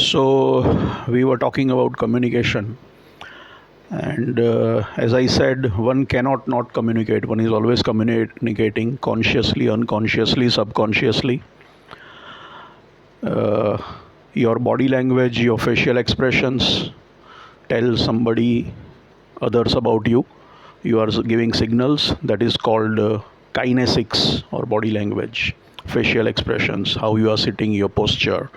So, we were talking about communication, and as I said, one cannot not communicate. One is always communicating consciously, unconsciously, subconsciously. Uh, your body language, your facial expressions tell somebody others about you. You are giving signals that is called kinesics or body language, facial expressions, how you are sitting, your posture.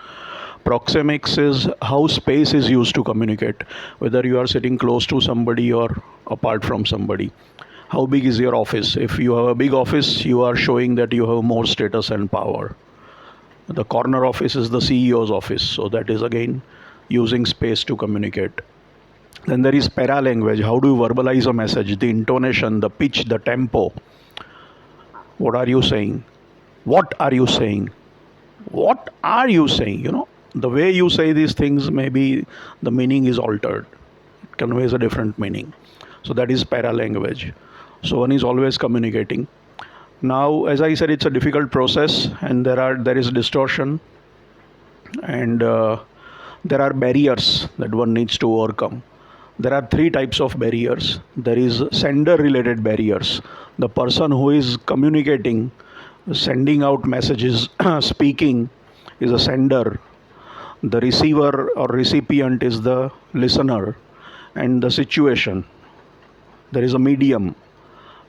Proxemics is how space is used to communicate, whether you are sitting close to somebody or apart from somebody. How big is your office? If you have a big office, you are showing that you have more status and power. The corner office is the CEO's office, so that is again using space to communicate. Then there is paralanguage. How do you verbalize a message? The intonation, the pitch, the tempo. What are you saying? What are you saying? What are you saying? The way you say these things, maybe the meaning is altered. It conveys a different meaning. So that is paralanguage. So one is always communicating. Now, as I said, it's a difficult process, and there is distortion, and there are barriers that one needs to overcome. There are three types of barriers. There is sender related barriers. The person who is communicating, sending out messages, speaking, is a sender. The receiver or recipient is the listener, and the situation. There is a medium,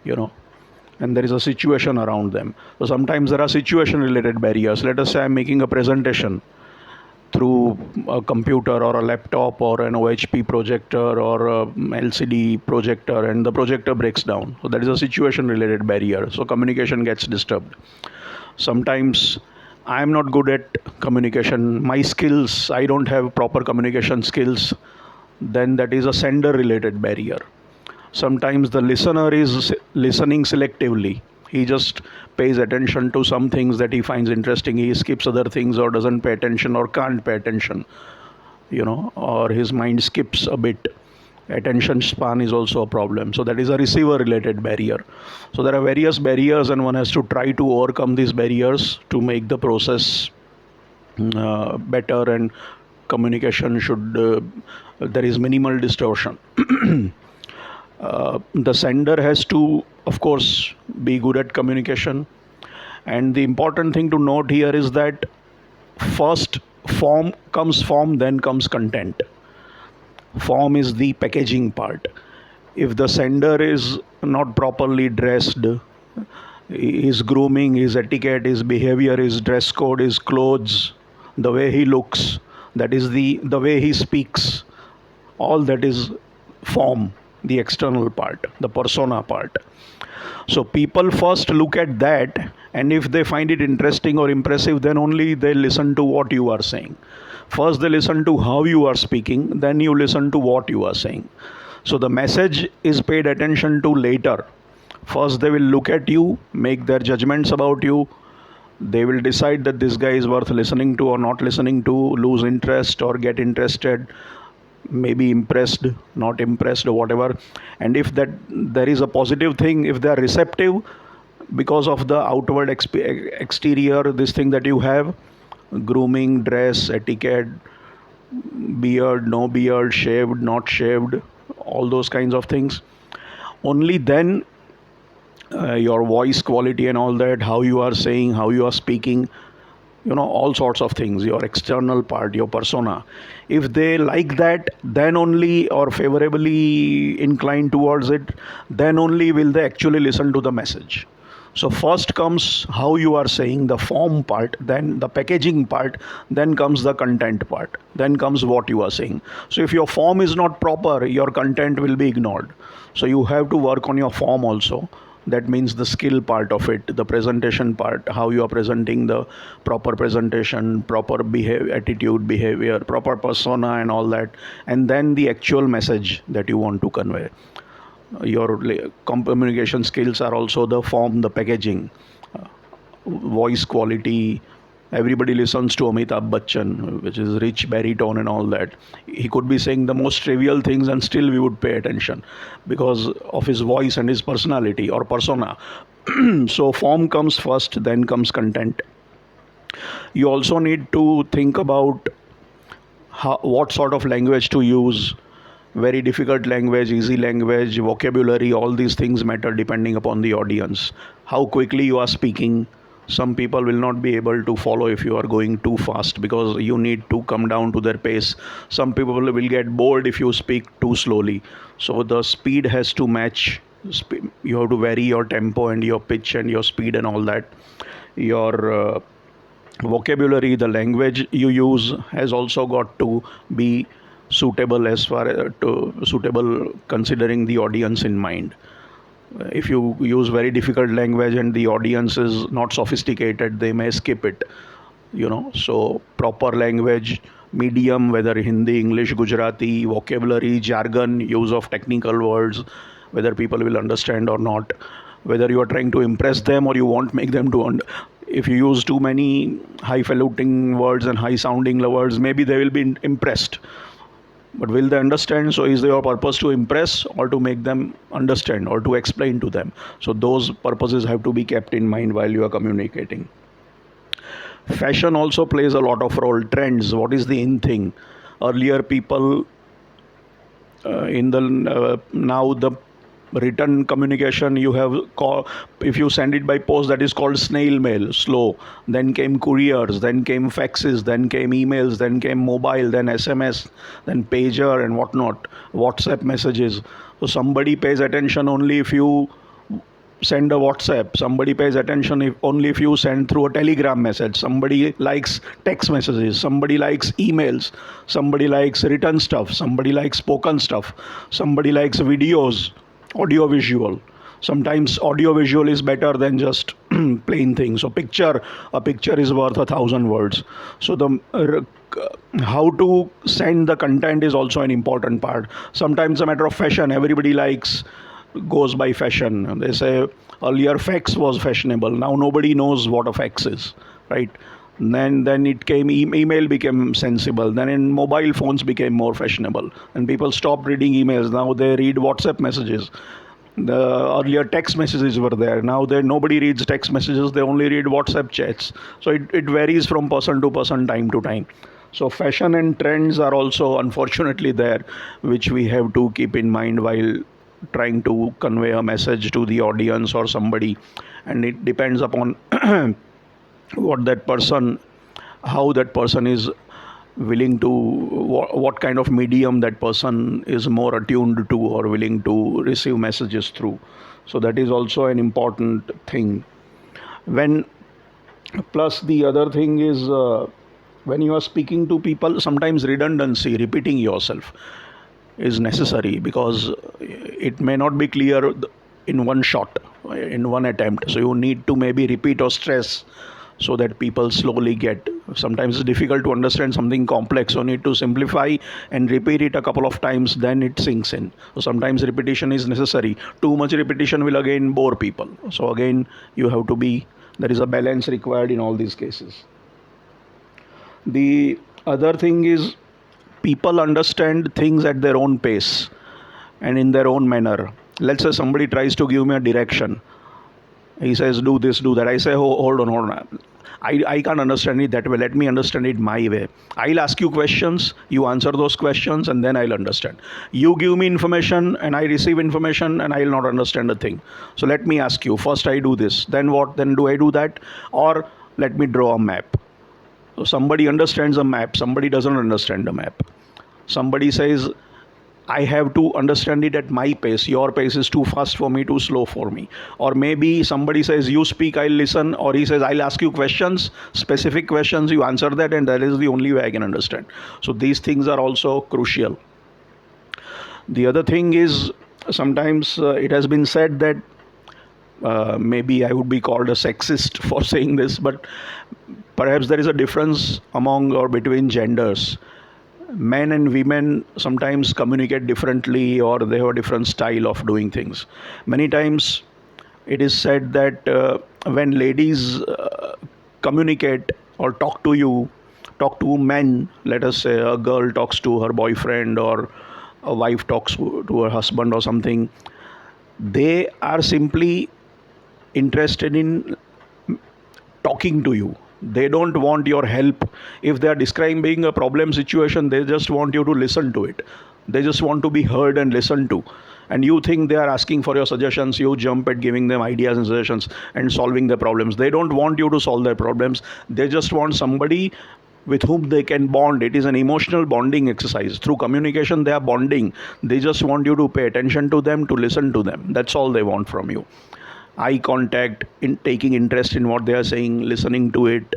and there is a situation around them. So sometimes there are situation related barriers. Let us say I'm making a presentation through a computer or a laptop or an OHP projector or a LCD projector, and the projector breaks down. So that is a situation related barrier. So communication gets disturbed. Sometimes I'm not good at communication. My skills, I don't have proper communication skills. Then that is a sender related barrier. Sometimes the listener is listening selectively. He just pays attention to some things that he finds interesting. He skips other things or doesn't pay attention or can't pay attention, or his mind skips a bit. Attention span is also a problem. So that is a receiver related barrier. So there are various barriers, and one has to try to overcome these barriers to make the process better, and communication there is minimal distortion. The sender has to, of course, be good at communication. And the important thing to note here is that first form, then comes content. Form is the packaging part. If the sender is not properly dressed, his grooming, his etiquette, his behavior, his dress code, his clothes, the way he looks, that is the way he speaks, all that is form, the external part, the persona part. So people first look at that, and if they find it interesting or impressive, then only they listen to what you are saying. First they listen to how you are speaking, then you listen to what you are saying. So the message is paid attention to later. First they will look at you, make their judgments about you. They will decide that this guy is worth listening to or not listening to, lose interest or get interested, maybe impressed, not impressed, or whatever. And if that there is a positive thing, if they are receptive because of the outward exterior, this thing that you have, grooming, dress, etiquette, beard, no beard, shaved, not shaved, all those kinds of things, only then your voice quality and all that, how you are saying, how you are speaking, all sorts of things, your external part, your persona. If they like that, then only, or favorably inclined towards it, then only will they actually listen to the message. So first comes how you are saying, the form part, then the packaging part, then comes the content part, then comes what you are saying. So if your form is not proper, your content will be ignored. So you have to work on your form also. That means the skill part of it, the presentation part, how you are presenting, the proper presentation, proper attitude, behavior, proper persona and all that. And then the actual message that you want to convey. Your communication skills are also the form, the packaging, voice quality. Everybody listens to Amitabh Bachchan, which is rich baritone and all that. He could be saying the most trivial things and still we would pay attention because of his voice and his personality or persona. So form comes first, then comes content. You also need to think about what sort of language to use. Very difficult language, easy language, vocabulary, all these things matter depending upon the audience. How quickly you are speaking. Some people will not be able to follow if you are going too fast, because you need to come down to their pace. Some people will get bored if you speak too slowly. So the speed has to match. You have to vary your tempo and your pitch and your speed and all that. Your vocabulary, the language you use, has also got to be suitable, as far to suitable considering the audience in mind. If you use very difficult language and the audience is not sophisticated, they may skip it. So proper language, medium, whether Hindi, English, Gujarati, vocabulary, jargon, use of technical words, whether people will understand or not, whether you are trying to impress them or you want make them to if you use too many highfalutin words and high sounding words, maybe they will be impressed, but will they understand? So is your purpose to impress or to make them understand or to explain to them? So those purposes have to be kept in mind while you are communicating. Fashion also plays a lot of role. Trends, what is the in thing? Earlier people now the written communication, you have if you send it by post, that is called snail mail, slow. Then came couriers, then came faxes, then came emails, then came mobile, then SMS, then pager and whatnot, WhatsApp messages. So somebody pays attention only if you send a WhatsApp. Somebody pays attention only if you send through a telegram message. Somebody likes text messages. Somebody likes emails. Somebody likes written stuff. Somebody likes spoken stuff. Somebody likes videos, audio visual. Sometimes audio visual is better than just plain things. So a picture is worth 1,000 words. So how to send the content is also an important part. Sometimes a matter of fashion. Everybody goes by fashion. They say earlier fax was fashionable. Now nobody knows what a fax is, right? Then it came, email became sensible. Then in mobile phones became more fashionable, and people stopped reading emails. Now they read WhatsApp messages. The earlier text messages were there. Now nobody reads text messages. They only read WhatsApp chats. So it varies from person to person, time to time. So fashion and trends are also unfortunately there, which we have to keep in mind while trying to convey a message to the audience or somebody. And it depends upon how that person is willing to, what kind of medium that person is more attuned to or willing to receive messages through. So that is also an important thing. Plus the other thing is, when you are speaking to people, sometimes redundancy, repeating yourself, is necessary, because it may not be clear in one shot, in one attempt. So you need to maybe repeat or stress so that people slowly get. Sometimes it's difficult to understand something complex, so you need to simplify and repeat it a couple of times, then it sinks in. So sometimes repetition is necessary. Too much repetition will again bore people. So again, there is a balance required in all these cases. The other thing is, people understand things at their own pace and in their own manner. Let's say somebody tries to give me a direction. He says, do this, do that. I say, hold on. I can't understand it that way. Let me understand it my way. I'll ask you questions, you answer those questions, and then I'll understand. You give me information and I receive information and I'll not understand a thing. So let me ask you. First I do this, then what? Then do I do that? Or let me draw a map. So somebody understands a map, somebody doesn't understand the map. Somebody says, I have to understand it at my pace. Your pace is too fast for me, too slow for me. Or maybe somebody says, you speak, I'll listen. Or he says, I'll ask you questions, specific questions, you answer that, and that is the only way I can understand. So these things are also crucial. The other thing is, sometimes it has been said that maybe I would be called a sexist for saying this, but perhaps there is a difference among or between genders. Men and women sometimes communicate differently, or they have a different style of doing things. Many times it is said that when ladies communicate or talk to men, let us say a girl talks to her boyfriend or a wife talks to her husband or something, they are simply interested in talking to you. They don't want your help. If they are describing a problem situation, they just want you to listen to it. They just want to be heard and listened to. And you think they are asking for your suggestions, you jump at giving them ideas and suggestions and solving their problems. They don't want you to solve their problems. They just want somebody with whom they can bond. It is an emotional bonding exercise. Through communication, they are bonding. They just want you to pay attention to them, to listen to them. That's all they want from you. Eye contact, in taking interest in what they are saying, listening to it.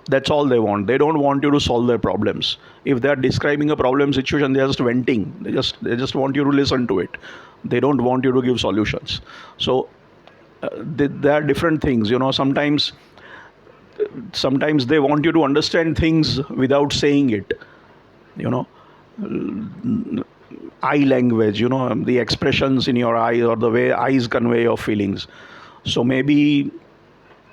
That's all they want. They don't want you to solve their problems. If they are describing a problem situation, they are just venting. They just want you to listen to it. They don't want you to give solutions. So there are different things. Sometimes they want you to understand things without saying it. You know, eye language. The expressions in your eyes or the way eyes convey your feelings. So maybe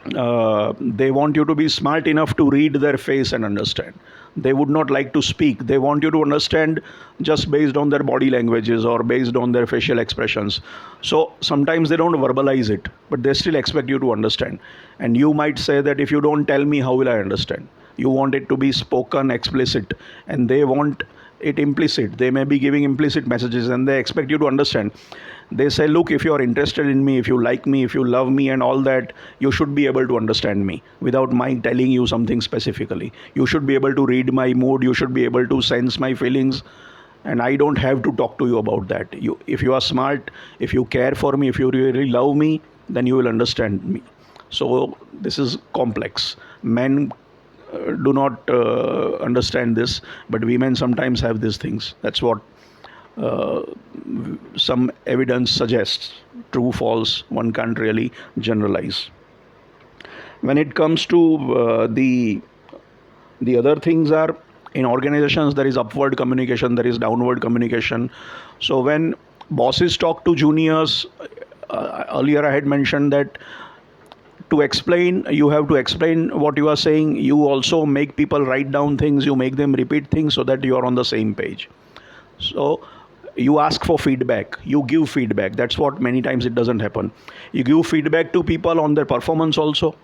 they want you to be smart enough to read their face and understand. They would not like to speak. They want you to understand just based on their body languages or based on their facial expressions. So sometimes they don't verbalize it, but they still expect you to understand. And you might say that if you don't tell me, how will I understand? You want it to be spoken, explicit, and they want it implicit. They may be giving implicit messages and they expect you to understand. They say, look, if you are interested in me, if you like me, if you love me and all that, you should be able to understand me without my telling you something specifically. You should be able to read my mood. You should be able to sense my feelings. And I don't have to talk to you about that. If you are smart, if you care for me, if you really love me, then you will understand me. So this is complex. Men do not understand this, but women sometimes have these things. That's what some evidence suggests. True, false, one can't really generalize. When it comes to the other things are, in organizations there is upward communication, there is downward communication. So when bosses talk to juniors, earlier I had mentioned that to explain, you have to explain what you are saying. You also make people write down things, you make them repeat things so that you are on the same page. So you ask for feedback, you give feedback. That's what many times it doesn't happen. You give feedback to people on their performance also.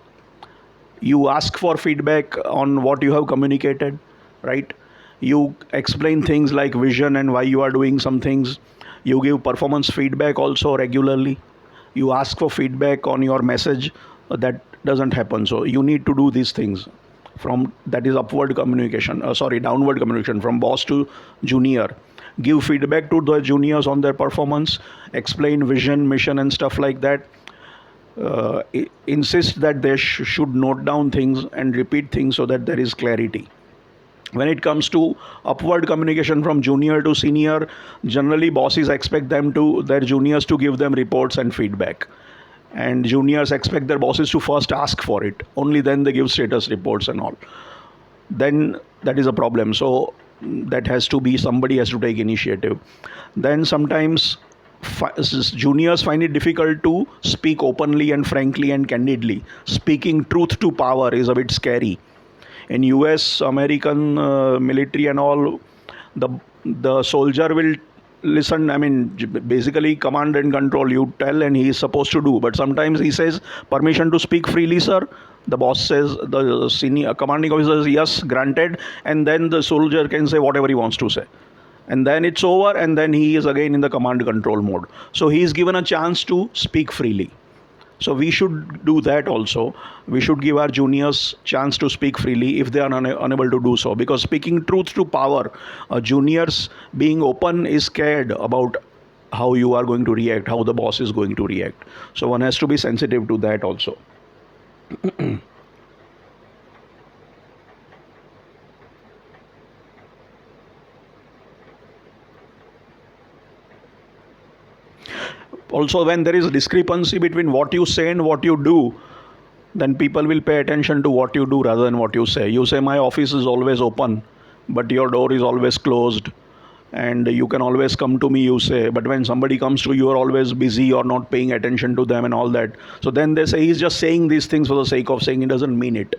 You ask for feedback on what you have communicated, right? You explain things like vision and why you are doing some things. You give performance feedback also regularly. You ask for feedback on your message. That doesn't happen. So you need to do these things. That is upward communication, downward communication from boss to junior. Give feedback to the juniors on their performance, explain vision, mission and stuff like that. Insist that they should note down things and repeat things so that there is clarity. When it comes to upward communication from junior to senior, generally bosses expect their juniors to give them reports and feedback. And juniors expect their bosses to first ask for it. Only then they give status reports and all. Then that is a problem. So that has to be, somebody has to take initiative. Then sometimes juniors find it difficult to speak openly and frankly and candidly. Speaking truth to power is a bit scary. In US, American military and all, the soldier will listen. I mean, basically command and control. You tell and he is supposed to do. But sometimes he says, permission to speak freely, sir. The boss says, the senior commanding officer says, yes, granted. And then the soldier can say whatever he wants to say. And then it's over, and then he is again in the command control mode. So he is given a chance to speak freely. So we should do that also. We should give our juniors chance to speak freely if they are unable to do so. Because speaking truth to power, juniors being open is scared about how you are going to react, how the boss is going to react. So one has to be sensitive to that also. Also, when there is a discrepancy between what you say and what you do, then people will pay attention to what you do rather than what you say. You say, my office is always open, but your door is always closed. And you can always come to me, you say. But when somebody comes to you, you are always busy or not paying attention to them and all that. So then they say, he's just saying these things for the sake of saying, he doesn't mean it.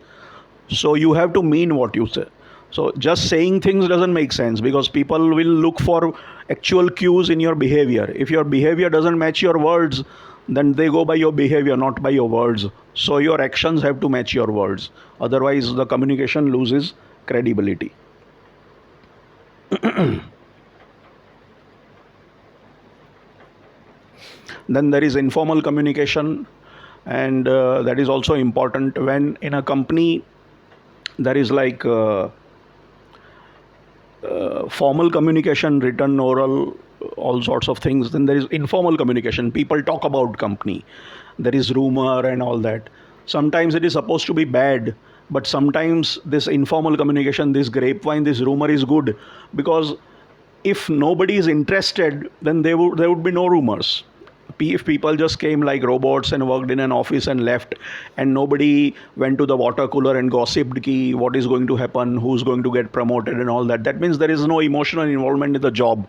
So you have to mean what you say. So just saying things doesn't make sense, because people will look for actual cues in your behavior. If your behavior doesn't match your words, then they go by your behavior, not by your words. So your actions have to match your words. Otherwise, the communication loses credibility. Then there is informal communication, and that is also important. When in a company there is like formal communication, written, oral, all sorts of things, then there is informal communication. People talk about company, there is rumor and all that. Sometimes it is supposed to be bad, but sometimes this informal communication, this grapevine, this rumor is good, because if nobody is interested, then there would be no rumors. If people just came like robots and worked in an office and left, and nobody went to the water cooler and gossiped ki what is going to happen, who's going to get promoted and all that, that means there is no emotional involvement in the job.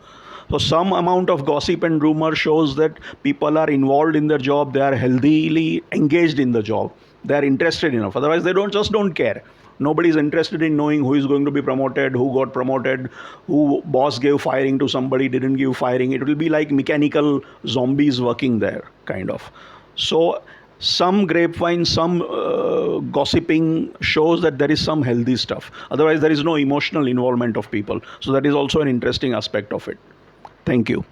So some amount of gossip and rumor shows that people are involved in their job, they are healthily engaged in the job, they are interested enough. Otherwise they don't care. Nobody is interested in knowing who is going to be promoted, who got promoted, who boss gave firing to somebody, didn't give firing. It will be like mechanical zombies working there, kind of. So some grapevine, some gossiping shows that there is some healthy stuff. Otherwise, there is no emotional involvement of people. So that is also an interesting aspect of it. Thank you.